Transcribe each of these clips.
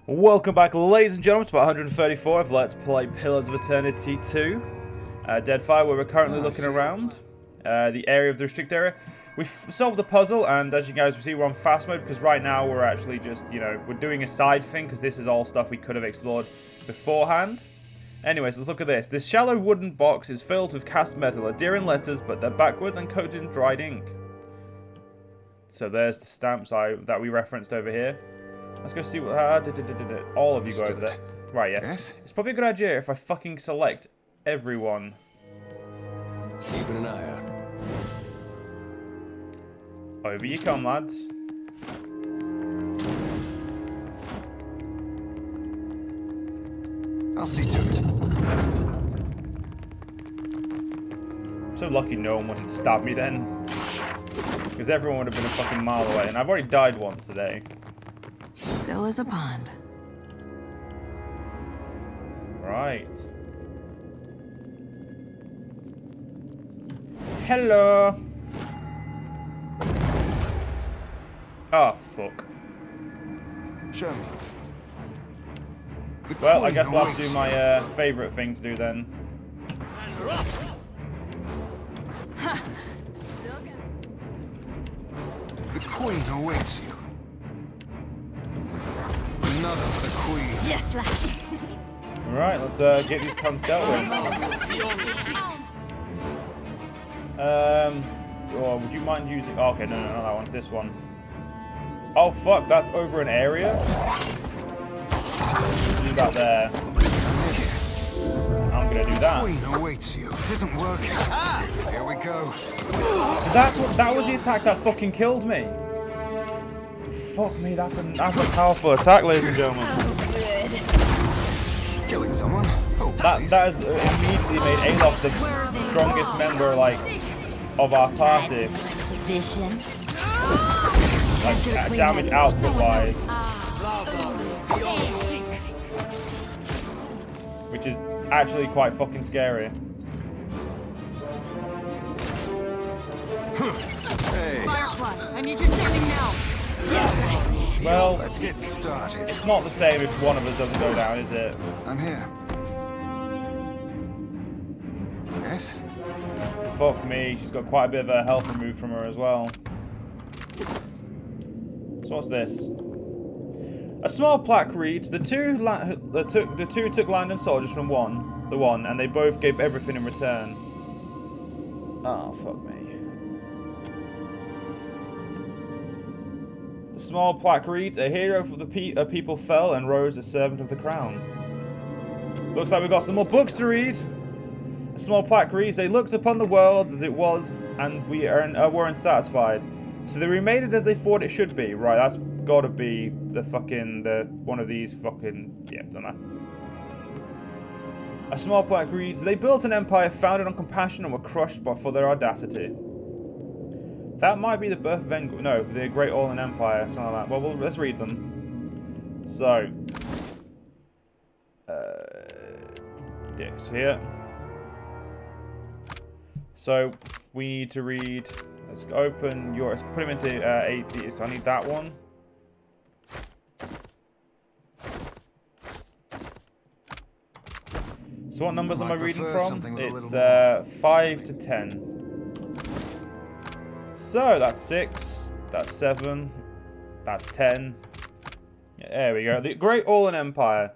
Welcome back, ladies and gentlemen, to part 134 of Let's Play Pillars of Eternity 2. Deadfire, where we're currently looking around the area of the restrict area. We've solved a puzzle, and as you guys will see, we're on fast mode, because right now we're actually just, we're doing a side thing, because this is all stuff we could have explored beforehand. Anyways, let's look at this. This shallow wooden box is filled with cast metal, adhering letters, but they're backwards and coated in dried ink. So there's the stamps that we referenced over here. Let's go see what... all of you go over there. Right, yeah. Yes? It's probably a good idea if I fucking select everyone. Keeping an eye out. Over you come, lads. I'll see to it. I'm so lucky no one wanted to stab me then. Because everyone would have been a fucking mile away. And I've already died once today. Still as a pond. Right. Hello. Oh, fuck. Show me. Well, I guess I'll have to do my favourite thing to do then. The queen awaits you. Another for the queen. Just like it. Alright, let's get these cunts dealt with. Oh, would you mind using... Oh, okay, no, not that one. This one. Oh, fuck, that's over an area? Do that there. I'm gonna do that. The queen awaits you. This isn't working. Here we go. That was the attack that fucking killed me. Fuck me, that's a powerful attack, ladies and gentlemen. Oh, good. Killing someone? Oh, That please. has immediately made Alof the strongest member, of our party. Position. Damage output-wise. Which is actually quite fucking scary. Hey. Firefly, I need your standing now. Just like it. Well, Let's get started. it's not the same if one of us doesn't go down, is it? I'm here. Yes? Fuck me, she's got quite a bit of health removed from her as well. So what's this? A small plaque reads, the two took land and soldiers from the one, and they both gave everything in return. Oh, fuck me. The small plaque reads, a hero for the people fell and rose a servant of the crown. Looks like we've got some more books to read. A small plaque reads, they looked upon the world as it was, and were unsatisfied. So they remade it as they thought it should be. Right, that's gotta be one of these fucking, yeah, don't know. A small plaque reads, they built an empire founded on compassion and were crushed for their audacity. That might be the birth of the Great Orlan Empire, something like that. Well, let's read them. So, yes, here. So we need to read. Let's open your. Let's put him into 80. So I need that one. So what numbers am I reading from? It's 5 to 10. So that's 6. That's 7. That's 10. Yeah, there we go. The Great Orlan Empire.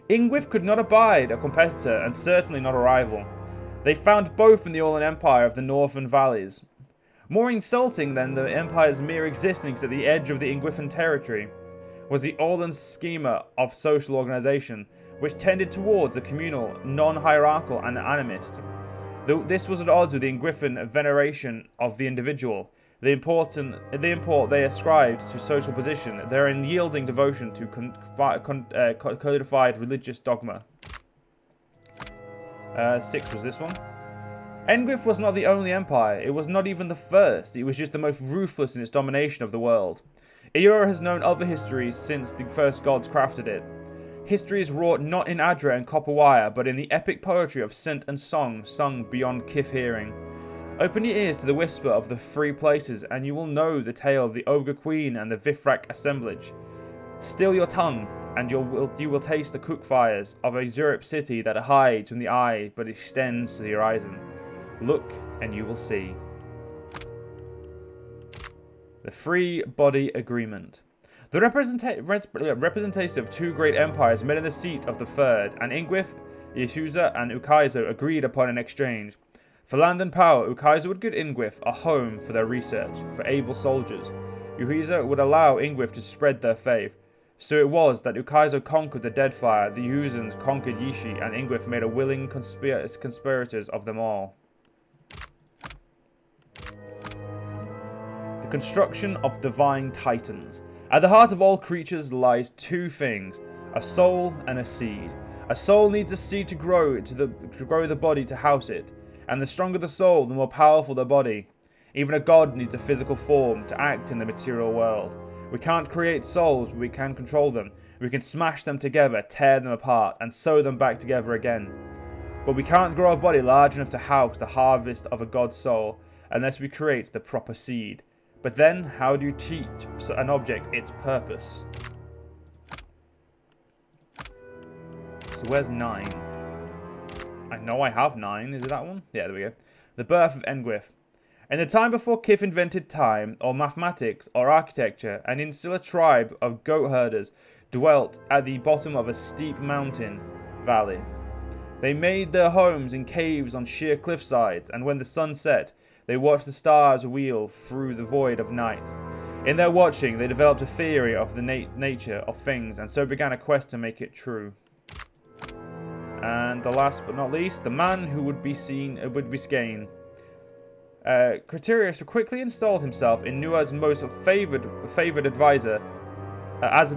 Ingwith could not abide a competitor, and certainly not a rival. They found both in the Orlan Empire of the Northern Valleys. More insulting than the Empire's mere existence at the edge of the Ingwithan territory was the Orlan schema of social organization, which tended towards a communal, non-hierarchical and animist. Though this was at odds with the Ingwithan veneration of the individual, the import they ascribed to social position, their unyielding devotion to codified religious dogma. 6 was this one. Engwith was not the only empire. It was not even the first. It was just the most ruthless in its domination of the world. Eora has known other histories since the first gods crafted it. History is wrought not in Adra and copper wire, but in the epic poetry of scent and song sung beyond kith hearing. Open your ears to the whisper of the free places, and you will know the tale of the Ogre Queen and the Vithrak assemblage. Still your tongue. and you will taste the cook fires of a Europe city that hides from the eye but extends to the horizon. Look, and you will see. The Free Body Agreement. The representatives of two great empires met in the seat of the third, and Ingwith, Yahuza, and Ukaizo agreed upon an exchange. For land and power, Ukaizo would give Ingwith a home for their research, for able soldiers. Yahuza would allow Ingwith to spread their faith. So it was that Ukaizo conquered the Deadfire, the Yuzans conquered Yishi, and Ingwith made a willing conspirators of them all. The construction of divine titans. At the heart of all creatures lies two things, a soul and a seed. A soul needs a seed to grow the body to house it, and the stronger the soul, the more powerful the body. Even a god needs a physical form to act in the material world. We can't create souls, but we can control them. We can smash them together, tear them apart, and sew them back together again. But we can't grow a body large enough to house the harvest of a god's soul unless we create the proper seed. But then, how do you teach an object its purpose? So where's 9? I know I have 9. Is it that one? Yeah, there we go. The birth of Engwith. In the time before Kif invented time, or mathematics, or architecture, an insular tribe of goat herders dwelt at the bottom of a steep mountain valley. They made their homes in caves on sheer cliff sides, and when the sun set, they watched the stars wheel through the void of night. In their watching, they developed a theory of the nature of things, and so began a quest to make it true. And the last but not least, the man who would be Skane. Criterius quickly installed himself in Nua's most favored advisor, as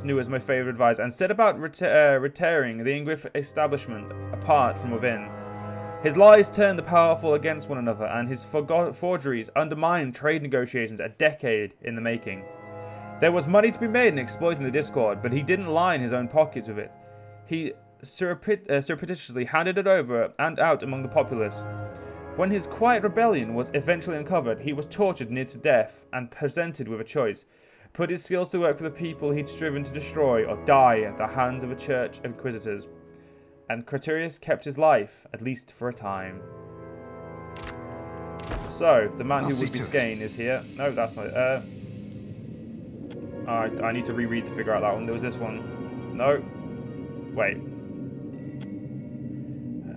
Nua's most favored advisor, and set about tearing the Ingwith establishment apart from within. His lies turned the powerful against one another, and his forgeries undermined trade negotiations a decade in the making. There was money to be made in exploiting the Discord, but he didn't line his own pockets with it. He surreptitiously handed it over and out among the populace. When his quiet rebellion was eventually uncovered, he was tortured near to death and presented with a choice: put his skills to work for the people he'd striven to destroy, or die at the hands of a church of inquisitors. And Criterius kept his life, at least for a time. So, the man who would be Skane is here. No, that's not it. I need to reread to figure out that one. There was this one. No. Wait.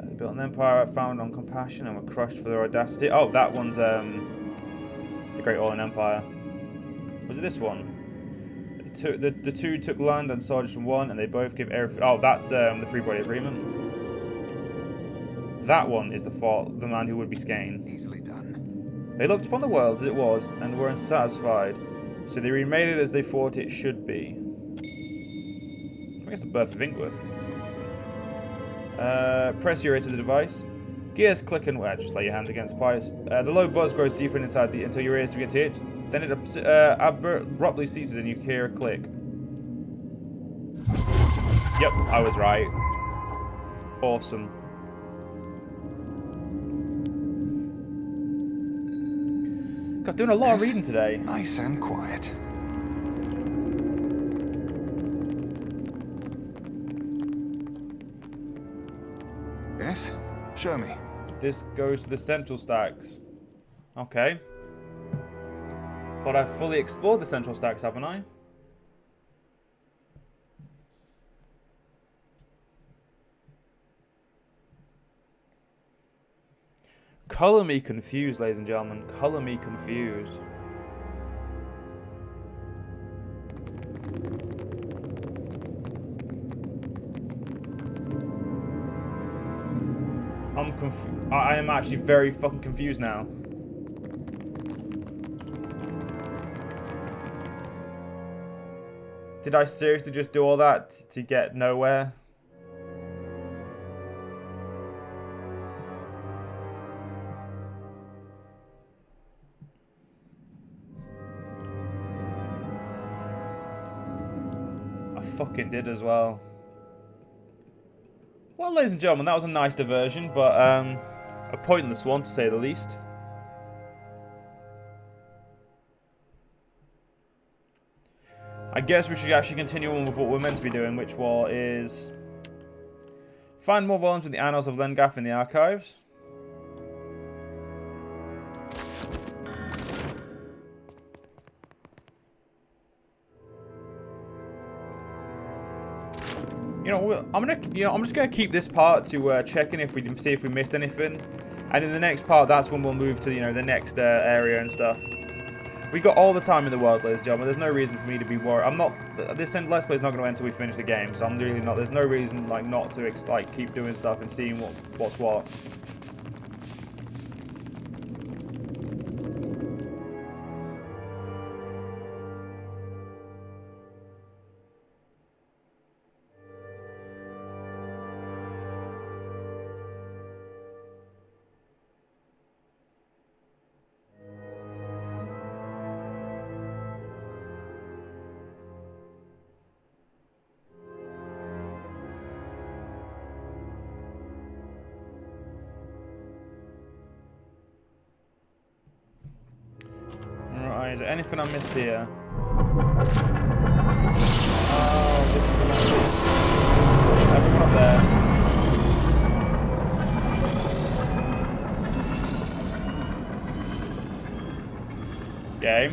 They built an empire found on compassion and were crushed for their audacity. Oh, that one's the Great Orlan Empire. Was it this one? The two took land and soldiers from one, and they both give everything. Oh, that's the Free Body Agreement. That one is the man who would be Skane. Easily done. They looked upon the world as it was and were unsatisfied, so they remade it as they thought it should be. I think it's the birth of Ingwith. Press your ear to the device. Gears click and just lay your hands against pies. The low buzz grows deeper inside until your ears begin to itch. Then it abruptly ceases and you hear a click. Yep, I was right. Awesome. God, doing a lot of reading today. Nice and quiet. Yes? Show me. This goes to the central stacks. Okay. But I've fully explored the central stacks, haven't I? Colour me confused, ladies and gentlemen. Colour me confused. I am actually very fucking confused now. Did I seriously just do all that to get nowhere? I fucking did as well. Well, ladies and gentlemen, that was a nice diversion, but a pointless one to say the least. I guess we should actually continue on with what we're meant to be doing, which is find more volumes with the Annals of Lengath in the archives. You know, I'm just gonna keep this part to check in if we see if we missed anything, and in the next part, that's when we'll move to the next area and stuff. We got all the time in the world, ladies and gentlemen. There's no reason for me to be worried. I'm not. This Let's Play is not going to end until we finish the game, so I'm really not. There's no reason like not to keep doing stuff and seeing what's what. Is there anything I missed here? Oh, this is the one. Everyone up there. Game.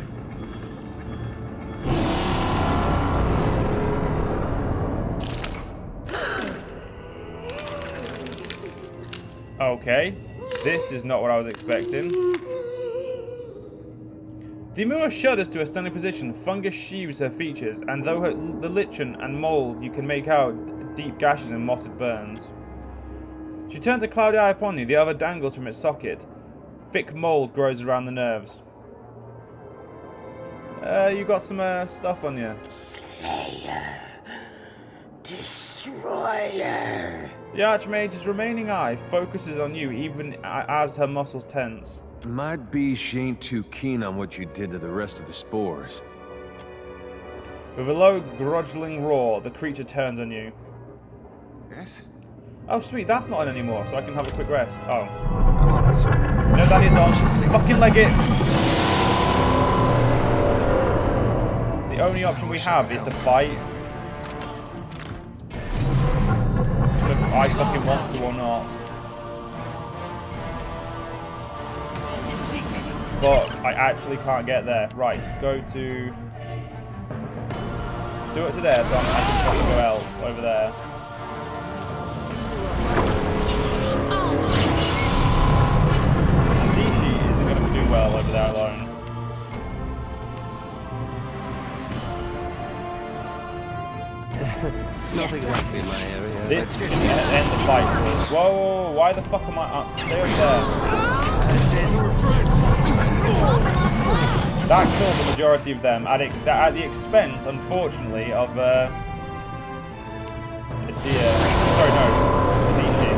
Okay. This is not what I was expecting. The Amura shudders to a standing position. Fungus sheaves her features, and though the lichen and mold, you can make out deep gashes and mottled burns. She turns a cloudy eye upon you. The other dangles from its socket. Thick mold grows around the nerves. You got some stuff on you. Slayer. Destroyer. The Archmage's remaining eye focuses on you, even as her muscles tense. Might be she ain't too keen on what you did to the rest of the spores. With a low, grudging roar, the creature turns on you. Yes? Oh, sweet, that's not on anymore, so I can have a quick rest. Oh. I'm on it. No, that is on. Fucking leg it! The only option we have is to fight. If I fucking want to or not. But I actually can't get there. Right, go to... Just do it to there, so I can fucking go out over there. Zishi isn't going to do well over there alone. Not exactly my area. This is going to end the fight for us. Whoa, why the fuck am I up? Stay over there. That killed the majority of them at the expense, unfortunately, of sorry, no, Zishi.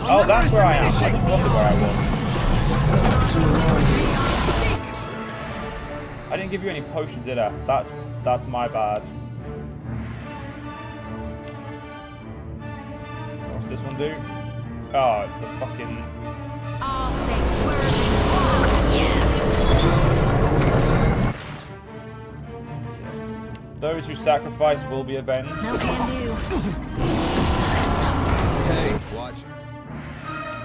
Oh, that's where I am. I just wondered where I was. I didn't give you any potions, did I? That's my bad. What's this one do? Oh, it's a fucking... Those who sacrifice will be avenged. No can do. Hey, watch.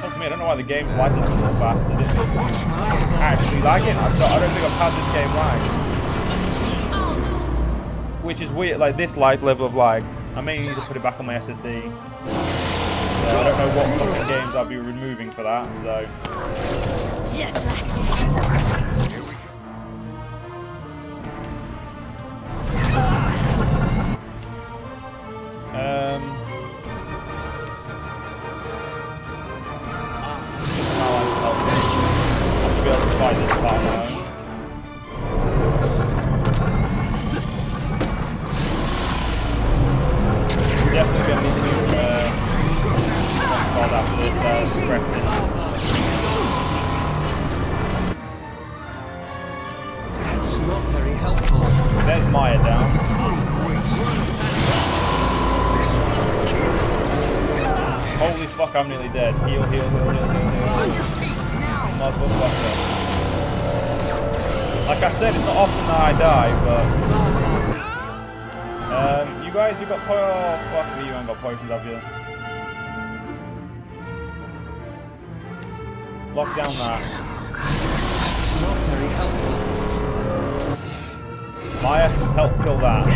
Fuck me, I don't know why the game's lagging like a little bastard. It's actually lagging. I don't think I've had this game lag. Which is weird, like this level of lag. I may need to put it back on my SSD. So I don't know what fucking games I'll be removing for that, so... Just like that. I'll be able to fight this part now. Definitely going to need to after this Preston. That's not very helpful. There's Maya down. Holy fuck, I'm nearly dead. Heal, heal, heal, heal, heal, heal. On your feet now. Motherfucker. Like I said, it's not often that I die, but... you guys, you got poison... Oh, fuck me, you ain't got poisons, have you? Lock down that. That's not very helpful. Maya, help kill that.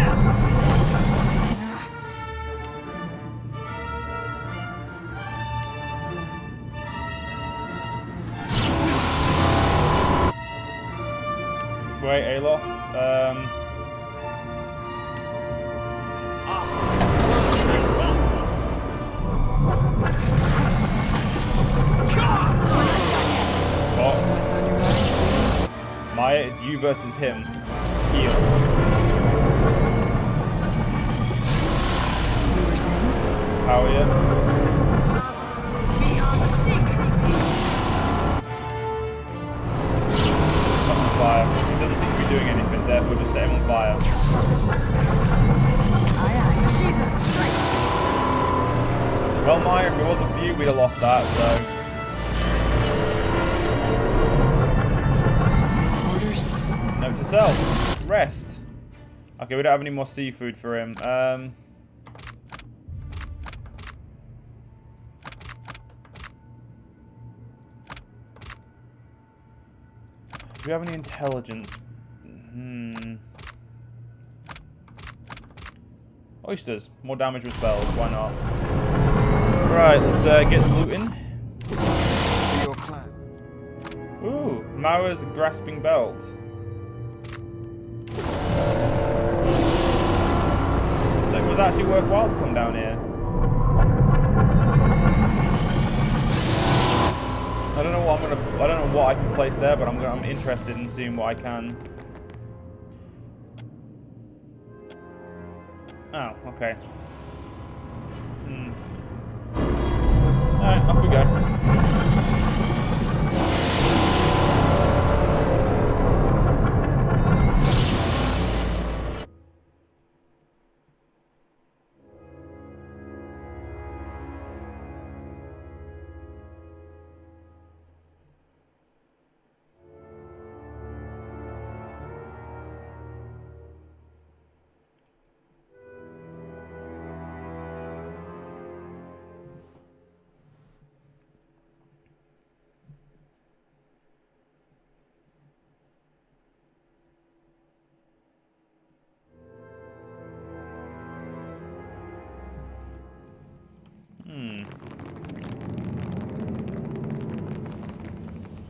Wait, Alof. What's on your mind? Maya, it's you versus him. Heal. You were saying? How are you? Beyond sick. On fire. He doesn't seem to be doing anything, therefore just set him on fire. Aye, aye. She's a strike. Well, Maya, if it wasn't for you, we'd have lost that, so... Orders. Note to self. Rest. Okay, we don't have any more seafood for him. Do we have any intelligence? Oysters. More damage with spells. Why not? Right, let's get looting. See your clan. Ooh, Mauer's grasping belt. So it was actually worthwhile to come down here. I don't know what I don't know what I can place there, but I'm interested in seeing what I can. Oh, okay. Alright, off we go.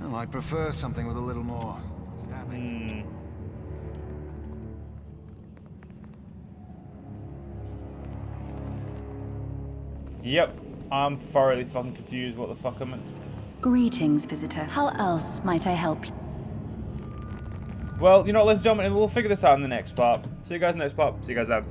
Well, I'd prefer something with a little more stabbing. Yep, I'm thoroughly fucking confused what the fuck I'm meant to... Greetings, visitor. How else might I help you? Well, you know what, let's jump in and we'll figure this out in the next part. See you guys in the next part. See you guys then.